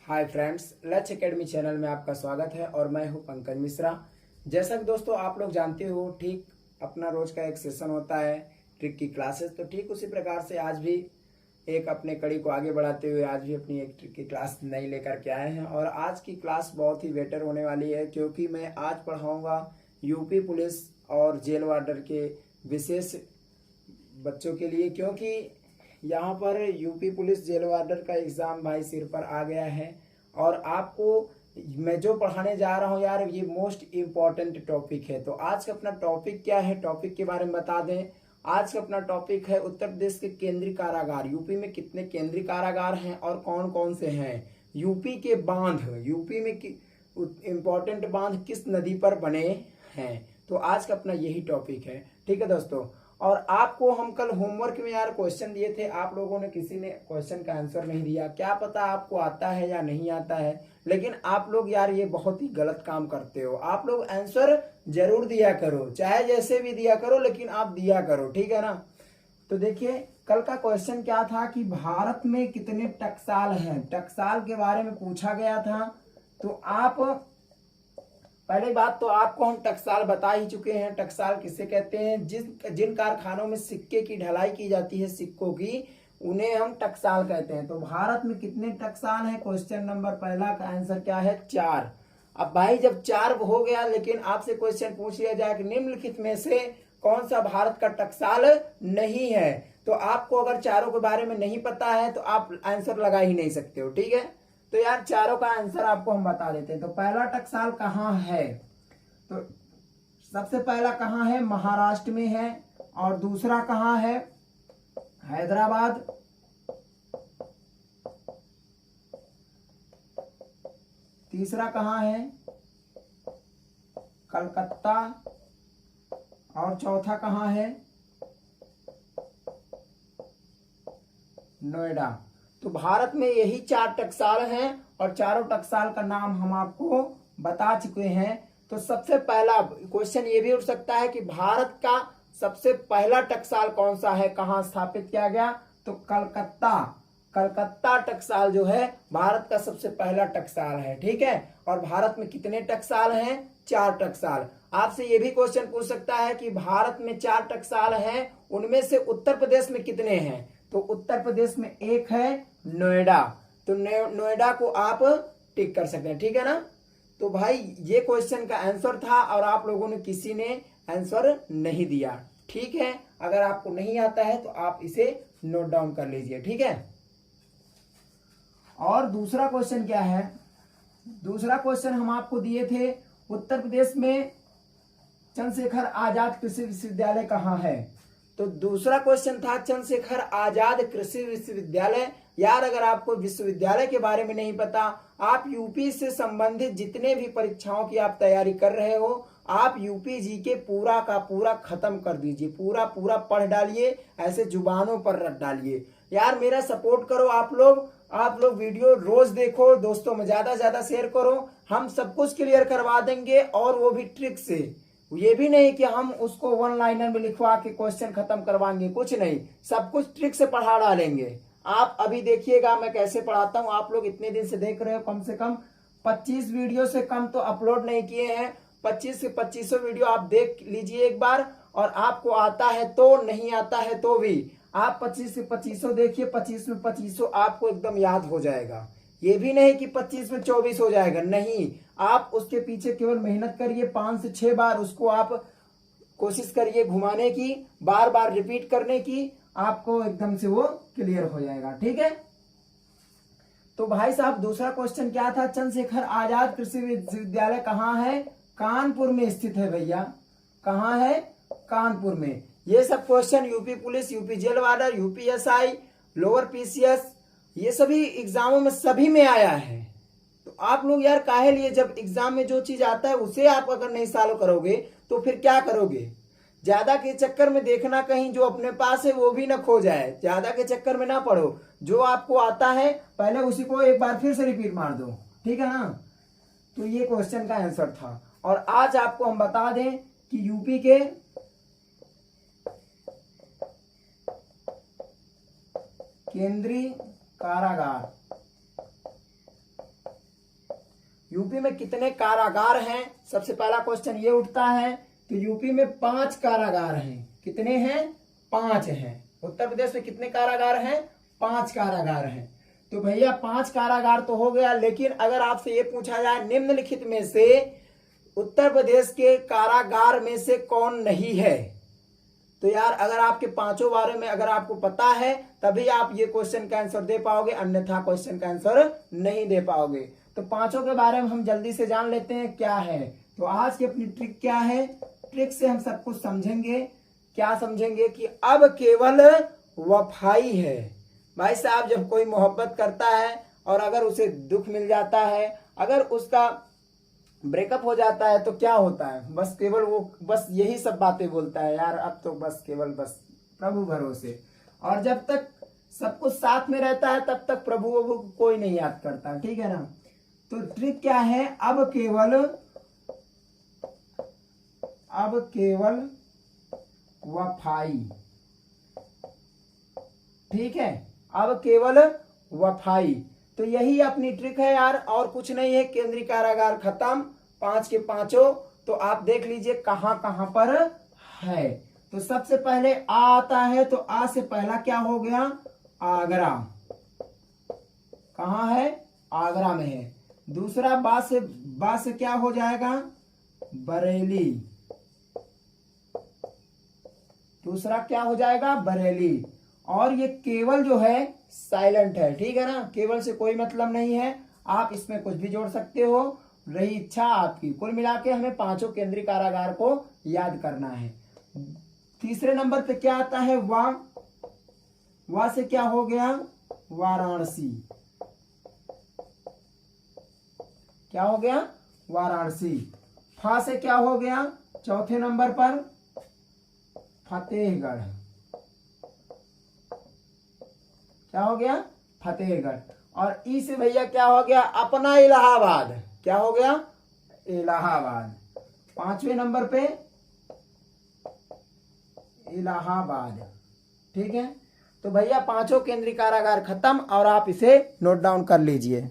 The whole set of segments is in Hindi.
हाय फ्रेंड्स, लक्ष्य एकेडमी चैनल में आपका स्वागत है और मैं हूं पंकज मिश्रा। जैसा कि दोस्तों आप लोग जानते हो, ठीक अपना रोज का एक सेशन होता है ट्रिक की क्लासेस, तो ठीक उसी प्रकार से आज भी एक अपने कड़ी को आगे बढ़ाते हुए आज भी अपनी एक ट्रिक की क्लास नई लेकर के आए हैं। और आज की क्लास बहुत ही बेटर होने वाली है क्योंकि मैं आज पढ़ाऊँगा यूपी पुलिस और जेल वार्डर के विशेष बच्चों के लिए, क्योंकि यहाँ पर यूपी पुलिस जेल वार्डर का एग्ज़ाम भाई सिर पर आ गया है। और आपको मैं जो पढ़ाने जा रहा हूँ यार, ये मोस्ट इम्पॉर्टेंट टॉपिक है। तो आज का अपना टॉपिक क्या है, टॉपिक के बारे में बता दें। आज का अपना टॉपिक है उत्तर प्रदेश के केंद्रीय कारागार। यूपी में कितने केंद्रीय कारागार हैं और कौन कौन से हैं। यूपी के बांध, यूपी में इम्पोर्टेंट बांध किस नदी पर बने हैं। तो आज का अपना यही टॉपिक है, ठीक है दोस्तों। और आपको हम कल होमवर्क में यार क्वेश्चन दिए थे, आप लोगों ने किसी ने क्वेश्चन का आंसर नहीं दिया। क्या पता आपको आता है या नहीं आता है, लेकिन आप लोग यार ये बहुत ही गलत काम करते हो। आप लोग आंसर जरूर दिया करो, चाहे जैसे भी दिया करो, लेकिन आप दिया करो, ठीक है ना। तो देखिए कल का क्वेश्चन क्या था कि भारत में कितने टकसाल हैं। टकसाल के बारे में पूछा गया था। तो आप पहली बात तो आपको हम टकसाल बता ही चुके हैं। टकसाल किसे कहते हैं, जिन कारखानों में सिक्के की ढलाई की जाती है, सिक्कों की, उन्हें हम टकसाल कहते हैं। तो भारत में कितने टकसाल हैं, क्वेश्चन नंबर पहला का आंसर क्या है, 4। अब भाई जब 4 हो गया, लेकिन आपसे क्वेश्चन पूछ लिया जाए कि निम्नलिखित में से कौन सा भारत का टकसाल नहीं है, तो आपको अगर चारों के बारे में नहीं पता है तो आप आंसर लगा ही नहीं सकते हो, ठीक है। तो यार चारों का आंसर आपको हम बता देते हैं। तो पहला टकसाल कहाँ है, तो सबसे पहला कहाँ है, महाराष्ट्र में है। और दूसरा कहाँ है, हैदराबाद। तीसरा कहाँ है, कलकत्ता। और चौथा कहाँ है, नोएडा। तो भारत में यही 4 टकसाल हैं और चारों टकसाल का नाम हम आपको बता चुके हैं। तो सबसे पहला क्वेश्चन ये भी उठ सकता है कि भारत का सबसे पहला टकसाल कौन सा है, कहां स्थापित किया गया, तो कलकत्ता। कलकत्ता टकसाल जो है भारत का सबसे पहला टकसाल है, ठीक है। और भारत में कितने टकसाल हैं, 4 टकसाल। आपसे ये भी क्वेश्चन पूछ सकता है कि भारत में 4 टकसाल हैं, उनमें से उत्तर प्रदेश में कितने हैं। तो उत्तर प्रदेश में एक है, नोएडा। तो नोएडा को आप टिक कर सकते हैं, ठीक है ना। तो भाई ये क्वेश्चन का आंसर था और आप लोगों ने किसी ने आंसर नहीं दिया, ठीक है। अगर आपको नहीं आता है तो आप इसे नोट डाउन कर लीजिए, ठीक है। और दूसरा क्वेश्चन क्या है, दूसरा क्वेश्चन हम आपको दिए थे, उत्तर प्रदेश में चंद्रशेखर आजाद कृषि विश्वविद्यालय कहाँ है। तो दूसरा क्वेश्चन था चंद्रशेखर आजाद कृषि विश्वविद्यालय। यार अगर आपको विश्वविद्यालय के बारे में नहीं पता, आप यूपी से संबंधित जितने भी परीक्षाओं की आप तैयारी कर रहे हो, आप यूपी जी के पूरा का पूरा खत्म कर दीजिए, पूरा पूरा पढ़ डालिए, ऐसे जुबानों पर रख डालिए। यार मेरा सपोर्ट करो आप लोग वीडियो रोज देखो, दोस्तों में ज्यादा से ज्यादा शेयर करो। हम सब कुछ क्लियर करवा देंगे और वो भी ट्रिक से। ये भी नहीं कि हम उसको 1 लाइनर में लिखवा के क्वेश्चन खत्म करवाएंगे, कुछ नहीं, सब कुछ ट्रिक से पढ़ा डालेंगे। आप अभी देखिएगा मैं कैसे पढ़ाता हूँ। आप लोग इतने दिन से देख रहे हो, कम से कम 25 वीडियो से कम तो अपलोड नहीं किए हैं। 25 से 2500 वीडियो आप देख लीजिए एक बार, और आपको आता है तो, नहीं आता है तो भी आप 25 से 2500 देखिए। 25 में 2500 आपको एकदम याद हो जाएगा। ये भी नहीं कि 25 में 24 हो जाएगा, नहीं। आप उसके पीछे केवल मेहनत करिए, 5 से 6 बार उसको आप कोशिश करिए घुमाने की, बार बार रिपीट करने की, आपको एकदम से वो क्लियर हो जाएगा, ठीक है। तो भाई साहब दूसरा क्वेश्चन क्या था, चंद्रशेखर आजाद कृषि विश्वविद्यालय कहाँ है, कानपुर में स्थित है भैया। कहाँ है, कानपुर में। ये सब question UP police, UP jail warder, UPSI, lower PCS, ये सभी एग्जामों में सभी में आया है। तो आप लोग यार काहे लिए, जब एग्जाम में जो चीज आता है उसे आप अगर नहीं सॉल्व करोगे तो फिर क्या करोगे। ज्यादा के चक्कर में देखना कहीं जो अपने पास है वो भी ना खो जाए, ज्यादा के चक्कर में ना पढ़ो। जो आपको आता है पहले उसी को एक बार फिर से रिपीट मार दो, ठीक है ना। तो ये क्वेश्चन का आंसर था। और आज आपको हम बता दें कि यूपी के केंद्रीय कारागार यूपी में कितने कारागार हैं, सबसे पहला क्वेश्चन ये उठता है। तो यूपी में 5 कारागार हैं। कितने हैं? 5 हैं। उत्तर प्रदेश में कितने कारागार हैं? 5 कारागार हैं। तो भैया 5 कारागार तो हो गया, लेकिन अगर आपसे ये पूछा जाए निम्नलिखित में से उत्तर प्रदेश के कारागार में से कौन नहीं है, तो यार अगर आपके पांचों बारे में अगर आपको पता है तभी आप ये क्वेश्चन का आंसर दे पाओगे, अन्यथा क्वेश्चन का आंसर नहीं दे पाओगे। तो पांचों के बारे में हम जल्दी से जान लेते हैं क्या है। तो आज की अपनी ट्रिक क्या है, ट्रिक से हम सब कुछ समझेंगे। क्या समझेंगे कि अब केवल वफाई है। भाई साहब, जब कोई मोहब्बत करता है और अगर उसे दुख मिल जाता है, अगर उसका ब्रेकअप हो जाता है तो क्या होता है, बस केवल वो बस यही सब बातें बोलता है, यार अब तो बस केवल बस प्रभु भरोसे। और जब तक सब कुछ साथ में रहता है तब तक प्रभु को कोई नहीं याद करता, ठीक है ना। तो ट्रिक क्या है, अब केवल वफाई, ठीक है, अब केवल वफाई। तो यही अपनी ट्रिक है यार, और कुछ नहीं है। केंद्रीय कारागार खत्म, 5 के पांचों। तो आप देख लीजिए कहां कहां पर है। तो सबसे पहले आ आता है, तो आ से पहला क्या हो गया, आगरा। कहां है, आगरा में है। दूसरा बा से क्या हो जाएगा, बरेली। दूसरा क्या हो जाएगा, बरेली। और ये केवल जो है साइलेंट है, ठीक है ना, केवल से कोई मतलब नहीं है। आप इसमें कुछ भी जोड़ सकते हो, रही इच्छा आपकी। कुल मिला के हमें पांचों केंद्रीय कारागार को याद करना है। तीसरे नंबर पे क्या आता है, वा से क्या हो गया, वाराणसी। क्या हो गया, वाराणसी। फा से क्या हो गया, चौथे नंबर पर फतेहगढ़। क्या हो गया, फतेहगढ़। और ई से भैया क्या हो गया, अपना इलाहाबाद। क्या हो गया, इलाहाबाद। 5वें नंबर पे इलाहाबाद, ठीक है। तो भैया पांचों केंद्रीय कारागार खत्म, और आप इसे नोट डाउन कर लीजिए।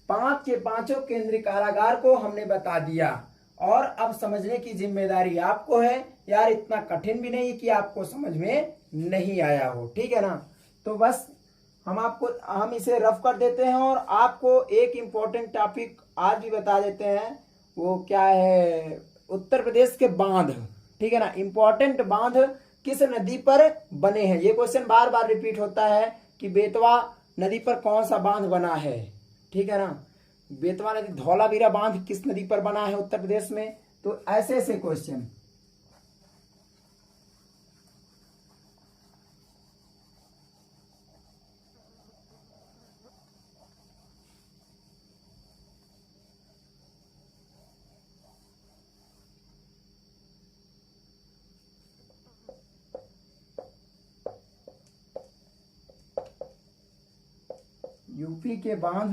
5 के पांचों केंद्रीय कारागार को हमने बता दिया, और अब समझने की जिम्मेदारी आपको है। यार इतना कठिन भी नहीं कि आपको समझ में नहीं आया हो, ठीक है ना। तो बस हम इसे रफ कर देते हैं, और आपको एक इंपॉर्टेंट टॉपिक आज भी बता देते हैं। वो क्या है, उत्तर प्रदेश के बांध, ठीक है ना। इंपॉर्टेंट बांध किस नदी पर बने हैं, ये क्वेश्चन बार बार रिपीट होता है कि बेतवा नदी पर कौन सा बांध बना है, ठीक है ना। बेतवा नदी, धौलावीरा बांध किस नदी पर बना है उत्तर प्रदेश में। तो ऐसे ऐसे क्वेश्चन। यूपी के बांध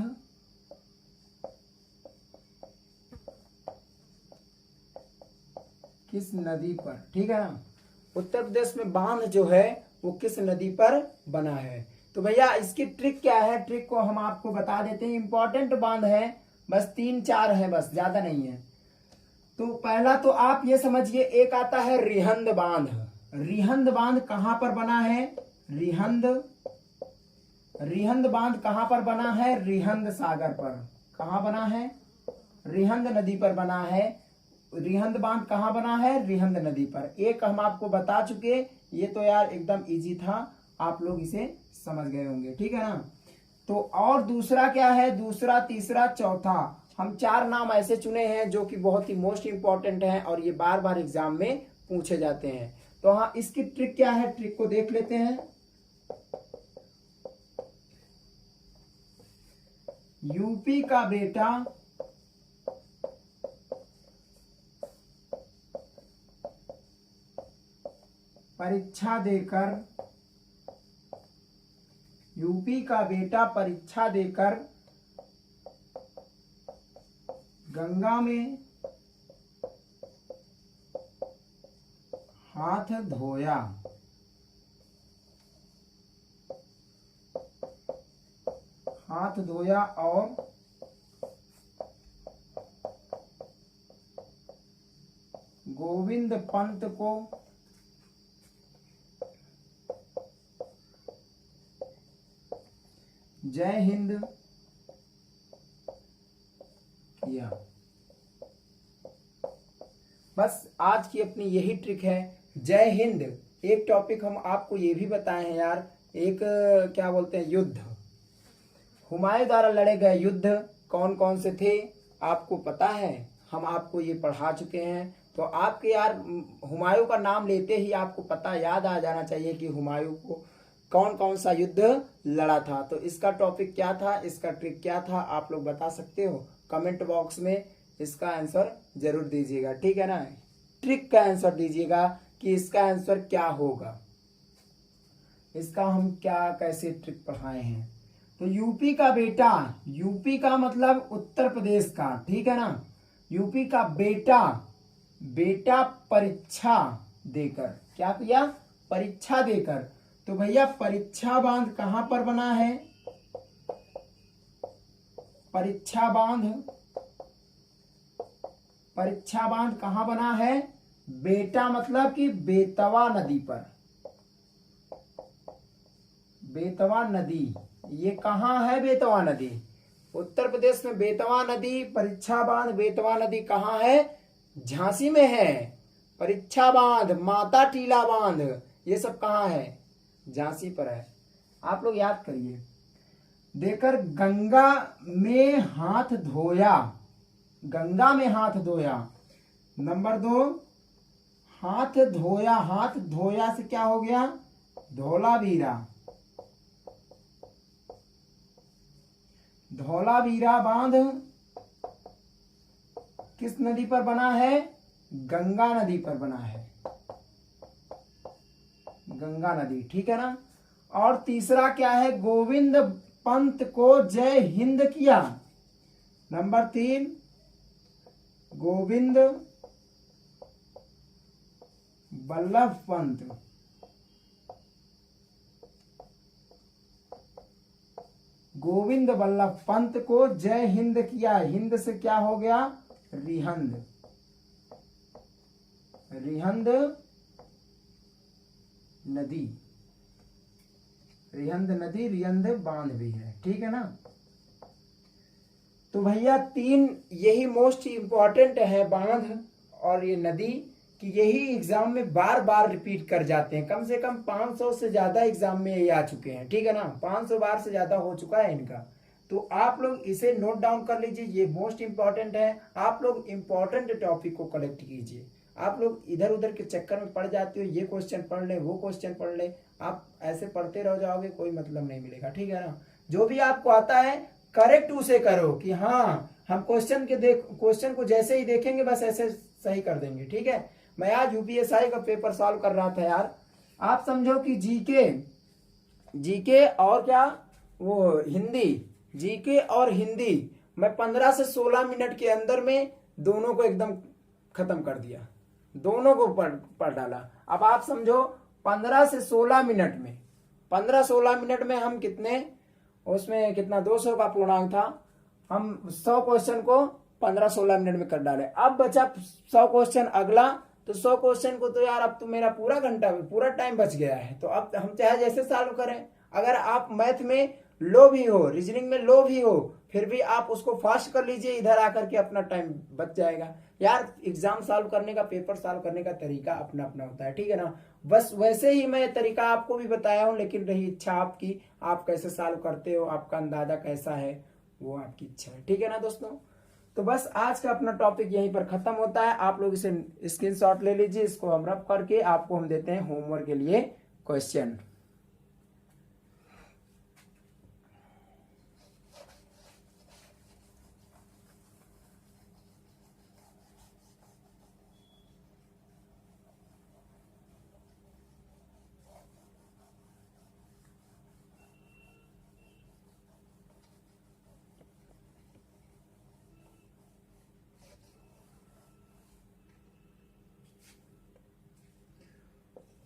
किस नदी पर, ठीक है ना। उत्तर प्रदेश में बांध जो है वो किस नदी पर बना है। तो भैया इसकी ट्रिक क्या है, ट्रिक को हम आपको बता देते हैं। इंपॉर्टेंट बांध है, बस 3-4 है, बस ज्यादा नहीं है। तो पहला तो आप ये समझिए, एक आता है रिहंद बांध। रिहंद बांध कहां पर बना है, रिहंद बांध कहां पर बना है, रिहंद सागर पर। कहां बना है, रिहंद नदी पर बना है। रिहंद बांध कहां बना है, रिहंद नदी पर। एक हम आपको बता चुके, ये तो यार एकदम इजी था, आप लोग इसे समझ गए होंगे, ठीक है ना। तो और दूसरा क्या है, दूसरा, तीसरा, चौथा, हम 4 नाम ऐसे चुने हैं जो कि बहुत ही मोस्ट इंपॉर्टेंट हैं, और ये बार बार एग्जाम में पूछे जाते हैं। तो हाँ, इसकी ट्रिक क्या है, ट्रिक को देख लेते हैं। यूपी का बेटा परीक्षा देकर, यूपी का बेटा परीक्षा देकर गंगा में हाथ धोया। हाथ धोया और गोविंद पंत को जय हिंद किया। बस आज की अपनी यही ट्रिक है, जय हिंद। एक टॉपिक हम आपको ये भी बताए हैं यार, एक क्या बोलते हैं, युद्ध, हुमायूं द्वारा लड़े गए युद्ध कौन कौन से थे आपको पता है, हम आपको ये पढ़ा चुके हैं। तो आपके यार हुमायूं का नाम लेते ही आपको पता याद आ जाना चाहिए कि हुमायूं को कौन कौन सा युद्ध लड़ा था। तो इसका टॉपिक क्या था, इसका ट्रिक क्या था, आप लोग बता सकते हो कमेंट बॉक्स में, इसका आंसर जरूर दीजिएगा, ठीक है ना। ट्रिक का आंसर दीजिएगा कि इसका आंसर क्या होगा, इसका हम क्या कैसे ट्रिक पढ़ाए हैं। तो यूपी का बेटा, यूपी का मतलब उत्तर प्रदेश का, ठीक है ना। यूपी का बेटा, बेटा परीक्षा देकर, क्या किया, परीक्षा देकर। तो भैया परीक्षा बांध कहां पर बना है, परीक्षा बांध, परीक्षा बांध कहां बना है, बेटा मतलब कि बेतवा नदी पर, बेतवा नदी, ये कहां है बेतवा नदी, उत्तर प्रदेश में बेतवा नदी। परीक्षा बांध बेतवा नदी कहां है, झांसी में है। परीक्षा बांध, माता टीला बांध, ये सब कहां है, झांसी पर है। आप लोग याद करिए, देकर गंगा में हाथ धोया, गंगा में हाथ धोया। नंबर 2, हाथ धोया, हाथ धोया से क्या हो गया, धौलावीरा, धौलावीरा बांध किस नदी पर बना है, गंगा नदी पर बना है, गंगा नदी, ठीक है ना। और तीसरा क्या है, गोविंद पंत को जय हिंद किया। नंबर 3, गोविंद वल्लभ पंत, गोविंद वल्लभ पंत को जय हिंद किया। हिंद से क्या हो गया, रिहंद, रिहंद नदी, रिहंद नदी, रिहंद बांध भी है, ठीक है ना। तो भैया 3 यही मोस्ट इंपॉर्टेंट है, बांध और ये नदी, कि यही एग्जाम में बार बार रिपीट कर जाते हैं। कम से कम 500 से ज्यादा एग्जाम में ये आ चुके हैं, ठीक है ना, 500 बार से ज्यादा हो चुका है इनका। तो आप लोग इसे नोट डाउन कर लीजिए, ये मोस्ट इंपॉर्टेंट है। आप लोग इंपॉर्टेंट टॉपिक को कलेक्ट कीजिए। आप लोग इधर उधर के चक्कर में पड़ जाते हो, ये क्वेश्चन पढ़ ले, वो क्वेश्चन पढ़ ले, आप ऐसे पढ़ते रह जाओगे, कोई मतलब नहीं मिलेगा, ठीक है ना। जो भी आपको आता है करेक्ट उसे करो, कि हाँ हम क्वेश्चन को जैसे ही देखेंगे बस ऐसे सही कर देंगे, ठीक है। मैं आज यूपीएसआई का पेपर सॉल्व कर रहा था यार, आप समझो कि जीके और क्या, वो हिंदी, जीके और हिंदी मैं 15 से 16 मिनट के अंदर में दोनों को एकदम खत्म कर दिया, दोनों को पढ़ डाला। अब आप समझो 15 से 16 मिनट में, 15-16 मिनट में हम कितने, उसमें कितना 200 का पूर्णांक था, हम 100 क्वेश्चन को 15-16 मिनट में कर डाले। अब बचा 100 क्वेश्चन अगला, तो 100 क्वेश्चन को तो यार अब तो मेरा पूरा घंटा, पूरा टाइम बच गया है। तो अब हम चाहे जैसे सॉल्व करें, अगर आप मैथ में लो भी हो, रीजनिंग में लो भी हो, फिर भी आप उसको फास्ट कर लीजिए, इधर आकर के अपना टाइम बच जाएगा। यार एग्जाम सॉल्व करने का, पेपर सॉल्व करने का तरीका अपना अपना होता है, ठीक है ना। बस वैसे ही मैं तरीका आपको भी बताया हूं, लेकिन रही इच्छा आपकी, आप कैसे सॉल्व करते हो, आपका अंदाजा कैसा है, वो आपकी इच्छा है, ठीक है ना दोस्तों। तो बस आज का अपना टॉपिक यहीं पर खत्म होता है। आप लोग इसे स्क्रीनशॉट ले लीजिए, इसको हम रब करके आपको हम देते हैं होमवर्क के लिए question.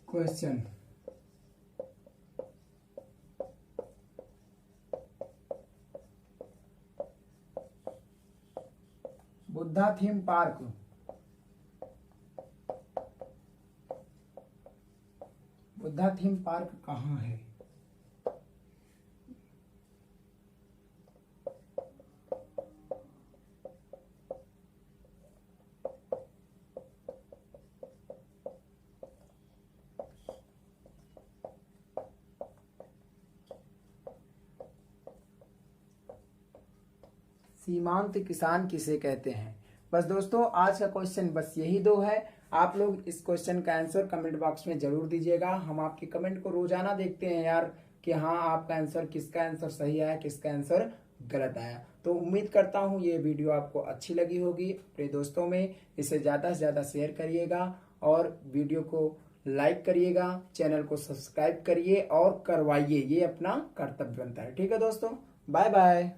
Question, Buddha theme park, Buddha theme park कहाँ है? सीमांत किसान किसे कहते हैं? बस दोस्तों आज का क्वेश्चन बस यही दो है। आप लोग इस क्वेश्चन का आंसर कमेंट बॉक्स में जरूर दीजिएगा। हम आपके कमेंट को रोजाना देखते हैं यार कि हाँ आपका आंसर, किसका आंसर सही आया, किसका आंसर गलत आया। तो उम्मीद करता हूँ ये वीडियो आपको अच्छी लगी होगी। अपने दोस्तों में इसे ज़्यादा से ज़्यादा शेयर करिएगा और वीडियो को लाइक करिएगा, चैनल को सब्सक्राइब करिए और करवाइए, ये अपना कर्तव्य बनता है। ठीक है दोस्तों, बाय बाय।